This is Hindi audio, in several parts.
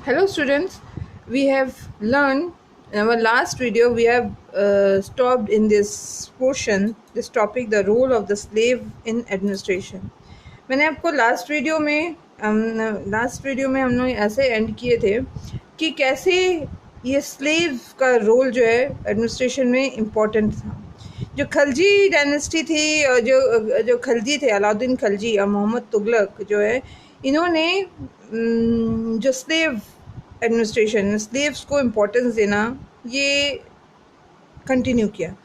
Hello students, we have learned in our last video we have stopped in this portion, this topic, the role of the slave in administration. मैंने आपको लास्ट वीडियो में हम लोग ऐसे एंड किए थे कि कैसे ये स्लेव का रोल जो है एडमिनिस्ट्रेशन में इम्पोर्टेंट था। जो खलजी डायनेस्टी थी और जो खलजी थे, अलाउद्दीन खलजी और मोहम्मद तुगलक जो है, इन्होंने जो स्लेव एडमिनिस्ट्रेशन, स्लेव्स को इम्पोर्टेंस देना, ये कंटिन्यू किया।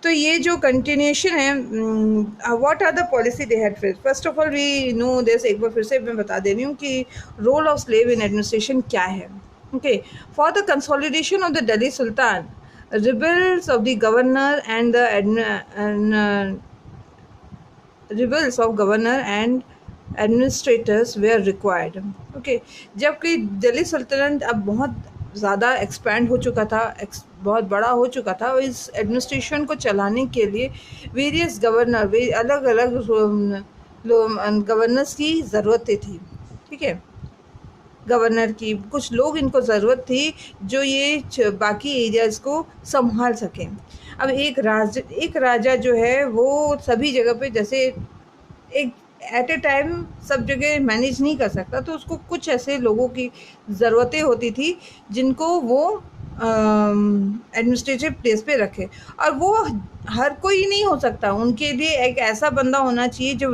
तो ये जो कंटिन्यूशन है, what are the policy they had faced. First of all we know this, एक बार फिर से मैं बता दे रही हूँ कि role of slave in administration क्या है। Okay, for the consolidation of the Delhi sultan, rebels of the governor and rebels of governor and administrators were required. Okay, जबकि दिल्ली सल्तनत अब बहुत ज़्यादा एक्सपैंड हो चुका था, बहुत बड़ा हो चुका था, और इस एडमिनिस्ट्रेशन को चलाने के लिए वेरियस गवर्नर, अलग अलग गवर्नर्स की ज़रूरतें थी। ठीक है, गवर्नर की कुछ लोग इनको ज़रूरत थी जो ये बाकी एरियाज़ को संभाल सकें। अब एक राजा जो है वो सभी जगह पे, जैसे एक एट ए टाइम सब जगह मैनेज नहीं कर सकता, तो उसको कुछ ऐसे लोगों की ज़रूरतें होती थी जिनको वो एडमिनिस्ट्रेटिव प्लेस पे रखे। और वो हर कोई नहीं हो सकता, उनके लिए एक ऐसा बंदा होना चाहिए जो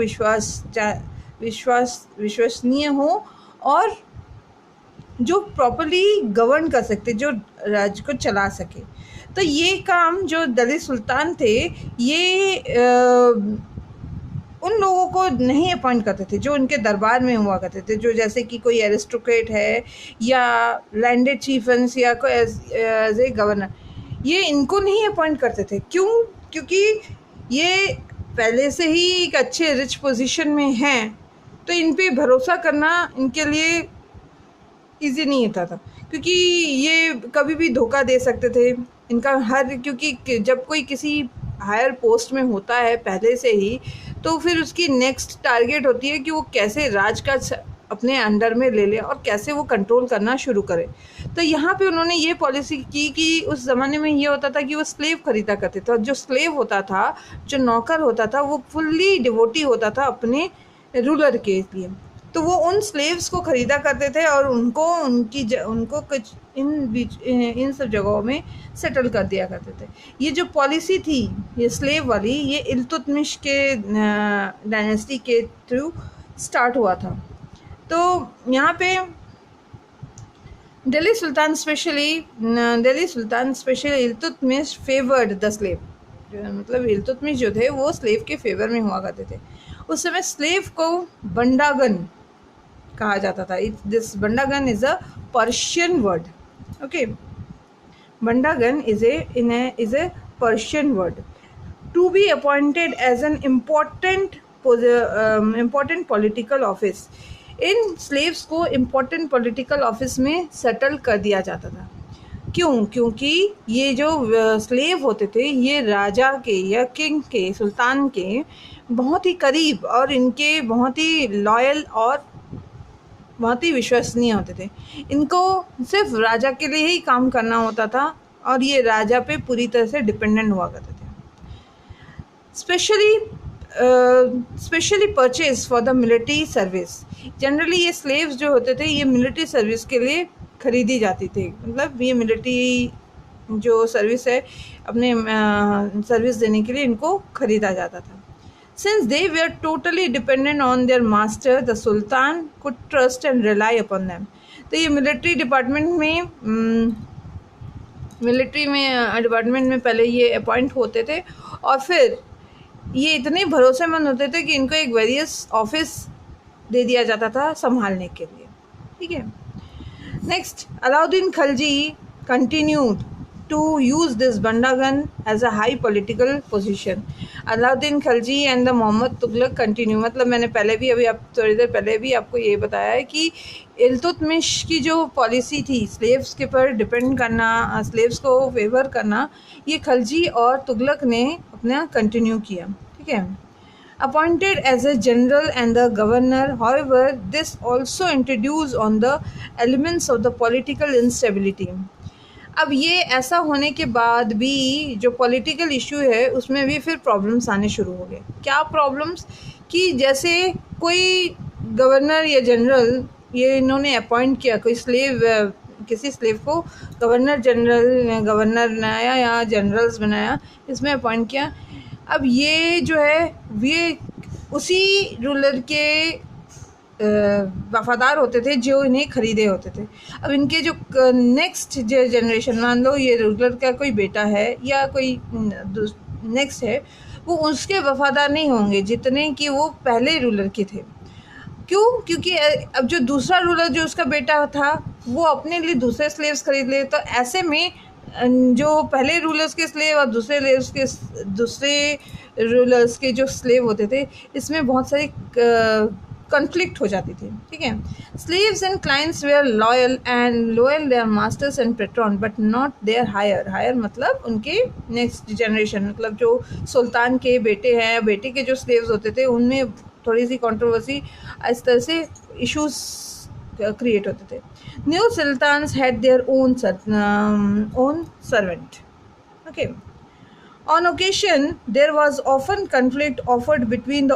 विश्वसनीय हो और जो प्रॉपर्ली गवर्न कर सकते, जो राज्य को चला सके। तो ये काम जो दिल्ली सुल्तान थे, ये उन लोगों को नहीं अपॉइंट करते थे जो उनके दरबार में हुआ करते थे, जो जैसे कि कोई एरिस्टोक्रेट है या लैंडेड चीफ्स या कोई एज ए गवर्नर, ये इनको नहीं अपॉइंट करते थे। क्यों? क्योंकि ये पहले से ही एक अच्छे रिच पोजीशन में हैं, तो इन पे भरोसा करना इनके लिए ईजी नहीं होता था, क्योंकि ये कभी भी धोखा दे सकते थे। इनका क्योंकि जब कोई किसी हायर पोस्ट में होता है पहले से ही, तो फिर उसकी नेक्स्ट टारगेट होती है कि वो कैसे राज का अपने अंडर में ले ले और कैसे वो कंट्रोल करना शुरू करे। तो यहाँ पे उन्होंने ये पॉलिसी की कि उस ज़माने में ये होता था कि वो स्लेव खरीदा करते थे, और जो स्लेव होता था, जो नौकर होता था, वो फुल्ली डिवोटी होता था अपने रूलर के लिए। तो वो उन स्लेव्स को ख़रीदा करते थे और उनको कुछ इन सब जगहों में सेटल कर दिया करते थे। ये जो पॉलिसी थी, ये स्लेव वाली, ये इल्तुतमिश के डायनेस्टी के थ्रू स्टार्ट हुआ था। तो यहाँ पे दिल्ली सुल्तान specially Iltutmish favoured the slave. मतलब इल्तुतमिश जो थे वो स्लेव के फेवर में हुआ करते थे। उस समय स्लेव को बंडागन कहा जाता था। दिस बंडागन is a Persian word. Okay, बंडागन is a Persian word to be appointed as an important political office. इन स्लेव्स को इम्पोर्टेंट पॉलिटिकल ऑफिस में सेटल कर दिया जाता था। क्यों? क्योंकि ये जो स्लेव होते थे, ये राजा के या किंग के, सुल्तान के बहुत ही करीब और इनके बहुत ही लॉयल और बहुत ही विश्वसनीय होते थे। इनको सिर्फ राजा के लिए ही काम करना होता था और ये राजा पे पूरी तरह से डिपेंडेंट हुआ करते थे। Specially purchase for the military service. Generally ये स्लेव्स जो होते थे, ये मिलिट्री सर्विस के लिए खरीदी जाती थी। मतलब ये मिलिट्री जो सर्विस है, अपने सर्विस देने के लिए इनको खरीदा जाता था। Since they were totally dependent on their master, the Sultan could trust and rely upon them. तो ये मिलिट्री डिपार्टमेंट में पहले ये अपॉइंट होते थे, और फिर ये इतने भरोसेमंद होते थे कि इनको एक वेरियस ऑफिस दे दिया जाता था संभालने के लिए। ठीक है, next, Alauddin Khalji continued to use this bandagan as a high political position. Alauddin Khalji and the Mohammad Tughlaq continue. मतलब मैंने थोड़ी देर पहले भी आपको ये बताया है कि इल्तुतमिश की जो पॉलिसी थी स्लेव्स के पर डिपेंड करना, स्लेव्स को फेवर करना, ये खलजी और तुगलक ने अपना कंटिन्यू किया। ठीक है, appointed as a general and the governor. However, this also introduced on the elements of the political instability. अब ये ऐसा होने के बाद भी जो पॉलिटिकल इशू है उसमें भी फिर प्रॉब्लम्स आने शुरू हो गए. क्या प्रॉब्लम्स? कि जैसे कोई गवर्नर या जनरल ये इन्होंने अपॉइंट किया, कोई किसी स्लेव को गवर्नर बनाया या जनरल्स बनाया, इसमें अपॉइंट किया. अब ये जो है ये उसी रूलर के वफ़ादार होते थे जो इन्हें ख़रीदे होते थे. अब इनके जो नेक्स्ट जनरेशन, मान लो ये रूलर का कोई बेटा है या कोई नेक्स्ट है, वो उसके वफ़ादार नहीं होंगे जितने कि वो पहले रूलर के थे. क्यों? क्योंकि अब जो दूसरा रूलर जो उसका बेटा था वो अपने लिए दूसरे स्लेव्स खरीद ले, तो ऐसे में जो पहले रूलर्स के स्लेव और दूसरे रूलर्स के जो स्लेव होते थे, इसमें बहुत सारी कॉन्फ्लिक्ट हो जाती थी. ठीक है. Slaves and clients were loyal their masters and patron but not their heir मतलब उनके नेक्स्ट जनरेशन, मतलब जो सुल्तान के बेटे हैं, बेटे के जो स्लेव्स होते थे उनमें थोड़ी सी कंट्रोवर्सी, इस तरह से इश्यूज क्रिएट होते थे. New sultans had their own servant. Okay. On occasion, there was often conflict offered between the